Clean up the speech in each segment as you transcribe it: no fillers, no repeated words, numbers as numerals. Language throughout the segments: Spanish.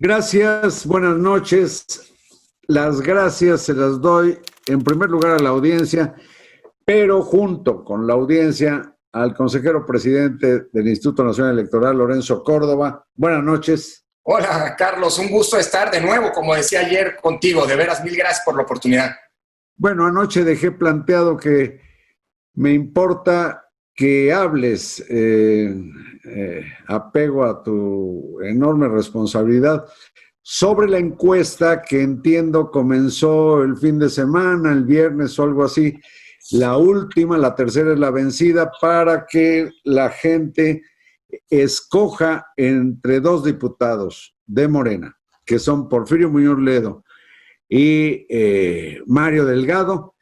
Gracias, buenas noches. Las gracias se las doy en primer lugar a la audiencia, pero junto con la audiencia al consejero presidente del Instituto Nacional Electoral, Lorenzo Córdoba. Buenas noches. Hola, Carlos, un gusto estar de nuevo, como decía ayer, contigo. De veras, mil gracias por la oportunidad. Bueno, anoche dejé planteado que me importa que hables, apego a tu enorme responsabilidad, sobre la encuesta que entiendo comenzó el fin de semana, el viernes o algo así. La última, la tercera es la vencida, para que la gente escoja entre dos diputados de Morena, que son Porfirio Muñoz Ledo y Mario Delgado,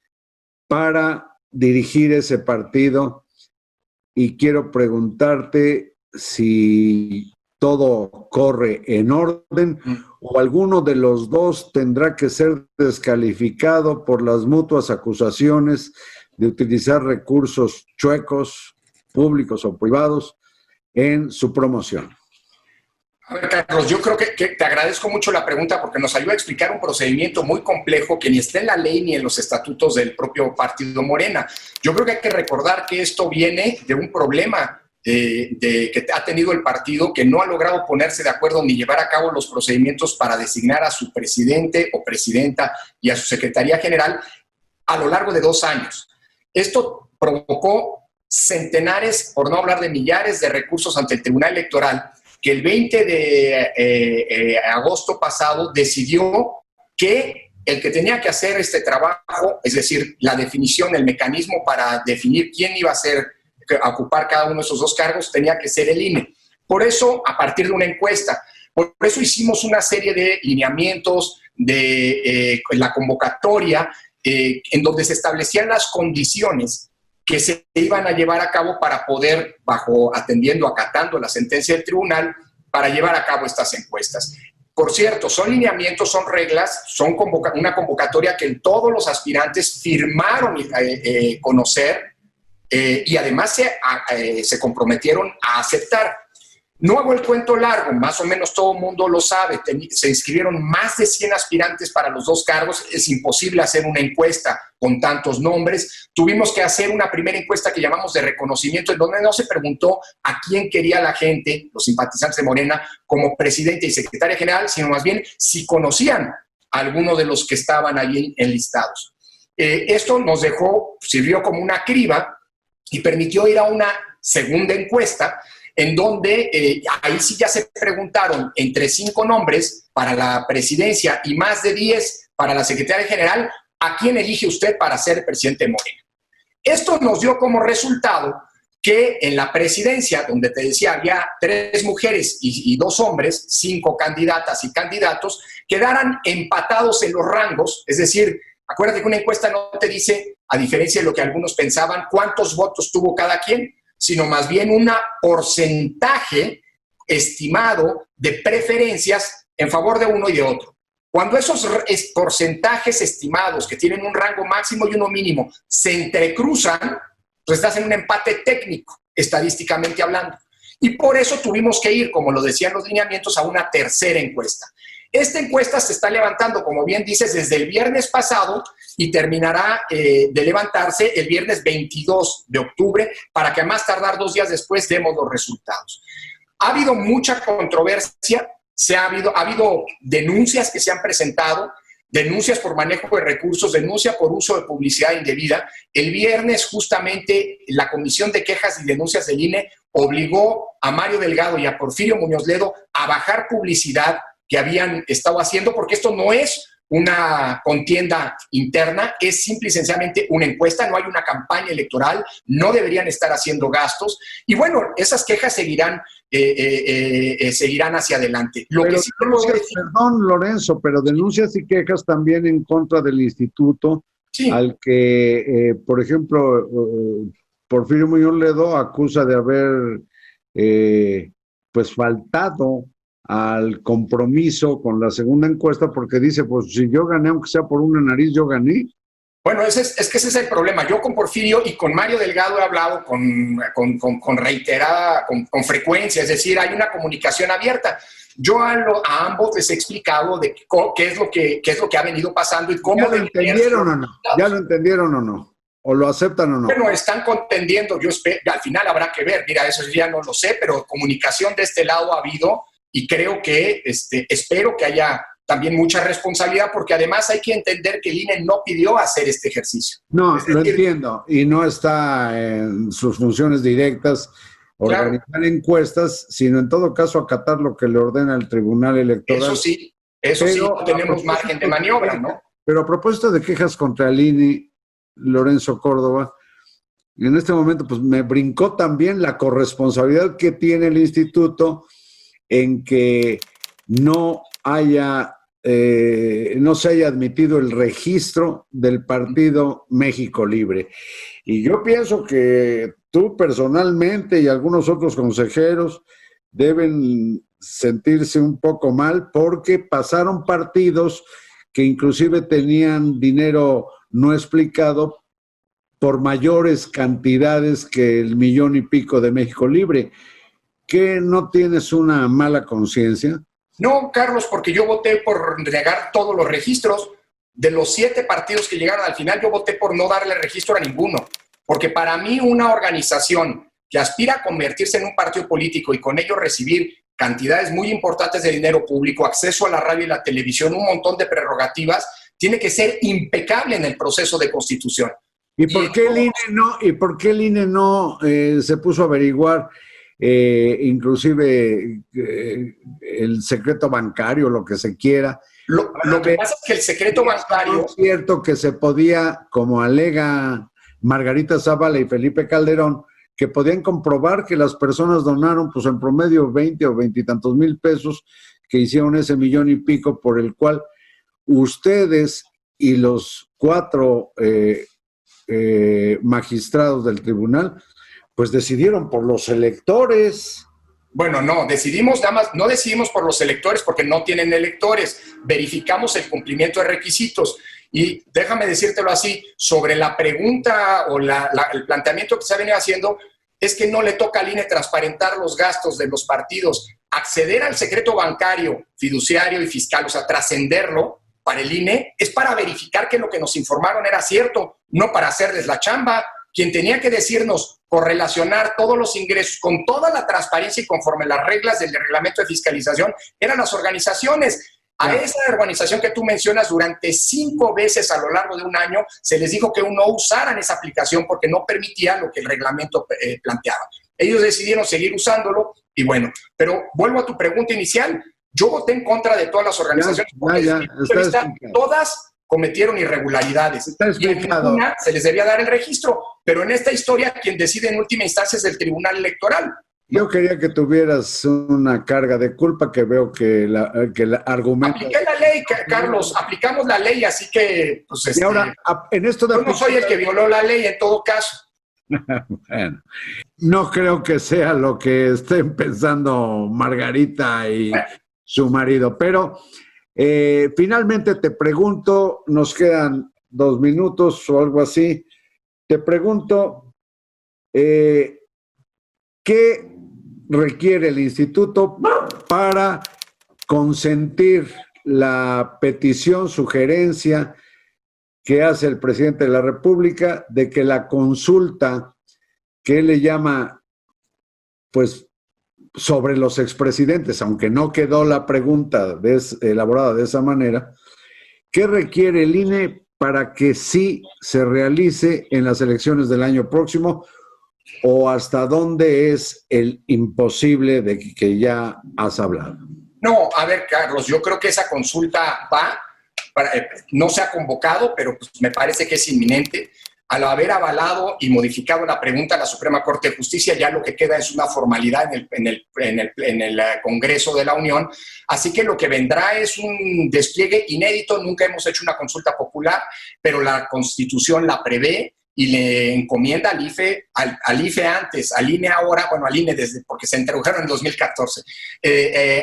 para dirigir ese partido. Y quiero preguntarte si todo corre en orden o alguno de los dos tendrá que ser descalificado por las mutuas acusaciones de utilizar recursos chuecos, públicos o privados, en su promoción. A ver, Carlos, yo creo que te agradezco mucho la pregunta porque nos ayuda a explicar un procedimiento muy complejo que ni está en la ley ni en los estatutos del propio partido Morena. Yo creo que hay que recordar que esto viene de un problema que ha tenido el partido, que no ha logrado ponerse de acuerdo ni llevar a cabo los procedimientos para designar a su presidente o presidenta y a su secretaría general a lo largo de 2 años. Esto provocó centenares, por no hablar de millares, de recursos ante el Tribunal Electoral, que el 20 de agosto pasado decidió que el que tenía que hacer este trabajo, es decir, la definición, el mecanismo para definir quién iba a ocupar cada uno de esos 2 cargos, tenía que ser el INE. Por eso, a partir de una encuesta, por eso hicimos una serie de lineamientos de la convocatoria en donde se establecían las condiciones que se iban a llevar a cabo para poder, acatando la sentencia del tribunal, para llevar a cabo estas encuestas. Por cierto, son lineamientos, son reglas, son una convocatoria que todos los aspirantes firmaron conocer y además se comprometieron a aceptar. No hago el cuento largo, más o menos todo el mundo lo sabe. Se inscribieron más de 100 aspirantes para los 2 cargos. Es imposible hacer una encuesta con tantos nombres. Tuvimos que hacer una primera encuesta que llamamos de reconocimiento, en donde no se preguntó a quién quería la gente, los simpatizantes de Morena, como presidente y secretaria general, sino más bien si conocían a alguno de los que estaban allí enlistados. Esto sirvió como una criba y permitió ir a una segunda encuesta, en donde ahí sí ya se preguntaron entre 5 nombres para la presidencia y más de 10 para la secretaria general, ¿a quién elige usted para ser presidente de Morena? Esto nos dio como resultado que en la presidencia, donde te decía había 3 mujeres y 2 hombres, 5 candidatas y candidatos, quedaran empatados en los rangos, es decir, acuérdate que una encuesta no te dice, a diferencia de lo que algunos pensaban, cuántos votos tuvo cada quien, sino más bien un porcentaje estimado de preferencias en favor de uno y de otro. Cuando esos porcentajes estimados, que tienen un rango máximo y uno mínimo, se entrecruzan, pues estás en un empate técnico, estadísticamente hablando. Y por eso tuvimos que ir, como lo decían los lineamientos, a una tercera encuesta. Esta encuesta se está levantando, como bien dices, desde el viernes pasado y terminará de levantarse el viernes 22 de octubre para que a más tardar 2 días después demos los resultados. Ha habido mucha controversia, ha habido denuncias que se han presentado, denuncias por manejo de recursos, denuncia por uso de publicidad indebida. El viernes justamente la Comisión de Quejas y Denuncias del INE obligó a Mario Delgado y a Porfirio Muñoz Ledo a bajar publicidad que habían estado haciendo, porque esto no es una contienda interna, es simple y sencillamente una encuesta, no hay una campaña electoral, no deberían estar haciendo gastos, y bueno, esas quejas seguirán hacia adelante. Perdón, Lorenzo, pero denuncias y quejas también en contra del instituto, sí, al que, por ejemplo, Porfirio Muñoz Ledo acusa de haber faltado al compromiso con la segunda encuesta, porque dice, pues si yo gané, aunque sea por una nariz, yo gané. Bueno, es que ese es el problema. Yo con Porfirio y con Mario Delgado he hablado con reiterada, con frecuencia, es decir, hay una comunicación abierta. Yo a ambos les he explicado de qué es lo que ha venido pasando y cómo... ¿Ya lo entendieron o no? ¿Ya lo entendieron o no? ¿O lo aceptan o no? Bueno, están contendiendo, al final habrá que ver, mira, eso ya no lo sé, pero comunicación de este lado ha habido y creo que, espero que haya también mucha responsabilidad, porque además hay que entender que el INE no pidió hacer este ejercicio. No, lo entiendo, y no está en sus funciones directas organizar encuestas, sino en todo caso acatar lo que le ordena el Tribunal Electoral. Eso sí, no tenemos margen de maniobra, ¿no? Pero a propósito de quejas contra el INE, Lorenzo Córdoba, en este momento pues me brincó también la corresponsabilidad que tiene el instituto en que no se haya admitido el registro del partido México Libre. Y yo pienso que tú personalmente y algunos otros consejeros deben sentirse un poco mal porque pasaron partidos que inclusive tenían dinero no explicado por mayores cantidades que el 1,000,000 y pico de México Libre. ¿Qué, no tienes una mala conciencia? No, Carlos, porque yo voté por negar todos los registros. De los 7 partidos que llegaron al final, yo voté por no darle registro a ninguno. Porque para mí una organización que aspira a convertirse en un partido político y con ello recibir cantidades muy importantes de dinero público, acceso a la radio y la televisión, un montón de prerrogativas, tiene que ser impecable en el proceso de constitución. ¿Y por qué el INE no se puso a averiguar inclusive el secreto bancario, lo que se quiera? Lo que pasa es que el secreto bancario... Es cierto que se podía, como alega Margarita Zavala y Felipe Calderón, que podían comprobar que las personas donaron pues en promedio 20 o 20 y tantos mil pesos, que hicieron ese 1,000,000 y pico, por el cual ustedes y los 4 magistrados del tribunal pues decidieron por los electores. Bueno, no, no decidimos por los electores porque no tienen electores, verificamos el cumplimiento de requisitos. Y déjame decírtelo así, sobre la pregunta o el planteamiento que se ha venido haciendo, es que no le toca al INE transparentar los gastos de los partidos. Acceder al secreto bancario, fiduciario y fiscal, o sea, trascenderlo para el INE, es para verificar que lo que nos informaron era cierto, no para hacerles la chamba. Quien tenía que decirnos correlacionar todos los ingresos con toda la transparencia y conforme las reglas del reglamento de fiscalización eran las organizaciones. A esa organización que tú mencionas, durante 5 veces a lo largo de un año, se les dijo que no usaran esa aplicación porque no permitía lo que el reglamento planteaba. Ellos decidieron seguir usándolo y bueno, pero vuelvo a tu pregunta inicial. Yo voté en contra de todas las organizaciones porque todas cometieron irregularidades. Y en ninguna se les debía dar el registro, pero en esta historia quien decide en última instancia es el Tribunal Electoral. Yo quería que tuvieras una carga de culpa, que veo que la argumento... Apliqué la ley, Carlos, aplicamos la ley, así que... Pues, y ahora, en esto de... Yo no soy el que violó la ley en todo caso. Bueno, no creo que sea lo que estén pensando Margarita y su marido, pero finalmente te pregunto, nos quedan 2 minutos o algo así, te pregunto, ¿qué requiere el instituto para consentir la petición, sugerencia que hace el presidente de la República de que la consulta que él le llama, pues, sobre los expresidentes, aunque no quedó la pregunta elaborada de esa manera, ¿qué requiere el INE para que sí se realice en las elecciones del año próximo? ¿O hasta dónde es el imposible de que ya has hablado? No, a ver, Carlos, yo creo que esa consulta no se ha convocado, pero pues me parece que es inminente. Al haber avalado y modificado la pregunta a la Suprema Corte de Justicia, ya lo que queda es una formalidad en el Congreso de la Unión. Así que lo que vendrá es un despliegue inédito. Nunca hemos hecho una consulta popular, pero la Constitución la prevé y le encomienda al IFE antes, al INE ahora, bueno, al INE porque se introdujeron en 2014,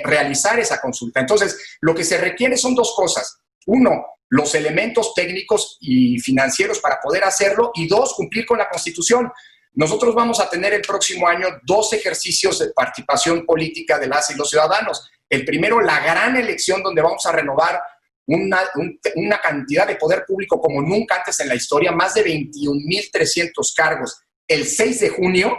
realizar esa consulta. Entonces, lo que se requiere son 2 cosas. Uno, los elementos técnicos y financieros para poder hacerlo, y dos, cumplir con la Constitución. Nosotros vamos a tener el próximo año 2 ejercicios de participación política de las y los ciudadanos. El primero, la gran elección donde vamos a renovar una cantidad de poder público como nunca antes en la historia, más de 21,300 cargos, el 6 de junio,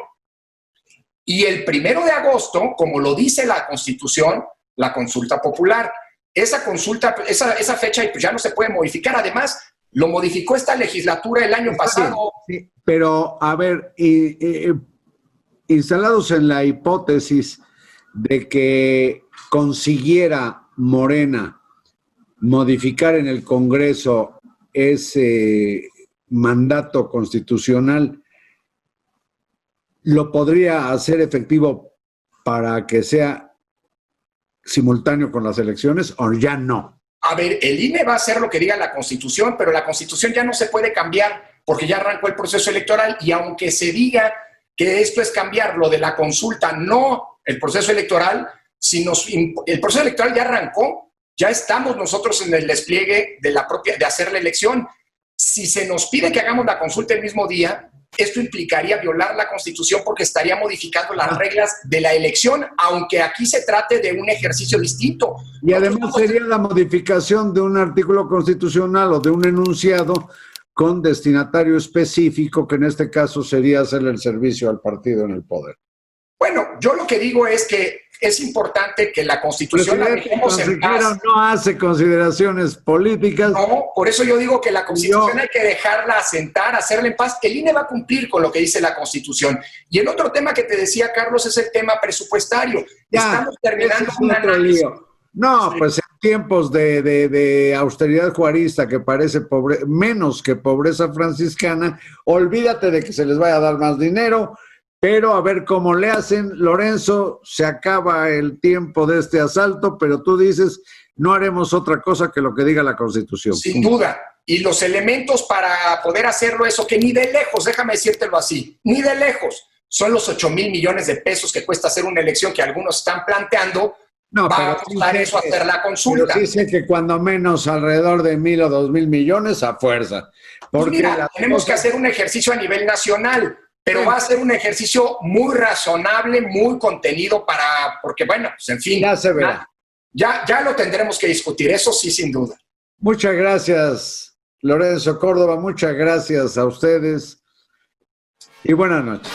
y el 1 de agosto, como lo dice la Constitución, la consulta popular. Esa consulta, esa fecha pues ya no se puede modificar. Además, lo modificó esta legislatura el año pasado. Sí, pero, a ver, instalados en la hipótesis de que consiguiera Morena modificar en el Congreso ese mandato constitucional, ¿lo podría hacer efectivo para que sea simultáneo con las elecciones o ya no? A ver, el INE va a hacer lo que diga la Constitución, pero la Constitución ya no se puede cambiar porque ya arrancó el proceso electoral, y aunque se diga que esto es cambiar lo de la consulta, no el proceso electoral, el proceso electoral ya arrancó, ya estamos nosotros en el despliegue de hacer la elección. Si se nos pide que hagamos la consulta el mismo día, esto implicaría violar la Constitución porque estaría modificando las reglas de la elección, aunque aquí se trate de un ejercicio distinto. Y además sería la modificación de un artículo constitucional o de un enunciado con destinatario específico, que en este caso sería hacerle el servicio al partido en el poder. Bueno, yo lo que digo es que es importante que la Constitución la dejemos en paz. No hace consideraciones políticas. No, por eso yo digo que la Constitución hay que dejarla asentar, hacerla en paz. El INE va a cumplir con lo que dice la Constitución. Y el otro tema que te decía, Carlos, es el tema presupuestario. Estamos terminando un análisis. No, sí. Pues en tiempos de austeridad juarista que parece menos que pobreza franciscana, olvídate de que se les vaya a dar más dinero. Pero a ver cómo le hacen. Lorenzo, se acaba el tiempo de este asalto, pero tú dices, no haremos otra cosa que lo que diga la Constitución. Sin duda. Y los elementos para poder hacerlo, eso que ni de lejos, déjame decírtelo así, ni de lejos, son los 8,000 millones de pesos que cuesta hacer una elección que algunos están planteando. No, va a costar eso hacer la consulta. Pero dice que cuando menos alrededor de 1,000 o 2,000 millones a fuerza. Porque pues mira, tenemos que hacer un ejercicio a nivel nacional. Pero va a ser un ejercicio muy razonable, muy contenido porque bueno, pues en fin. Ya se verá. Ya lo tendremos que discutir, eso sí, sin duda. Muchas gracias, Lorenzo Córdoba, muchas gracias a ustedes y buenas noches.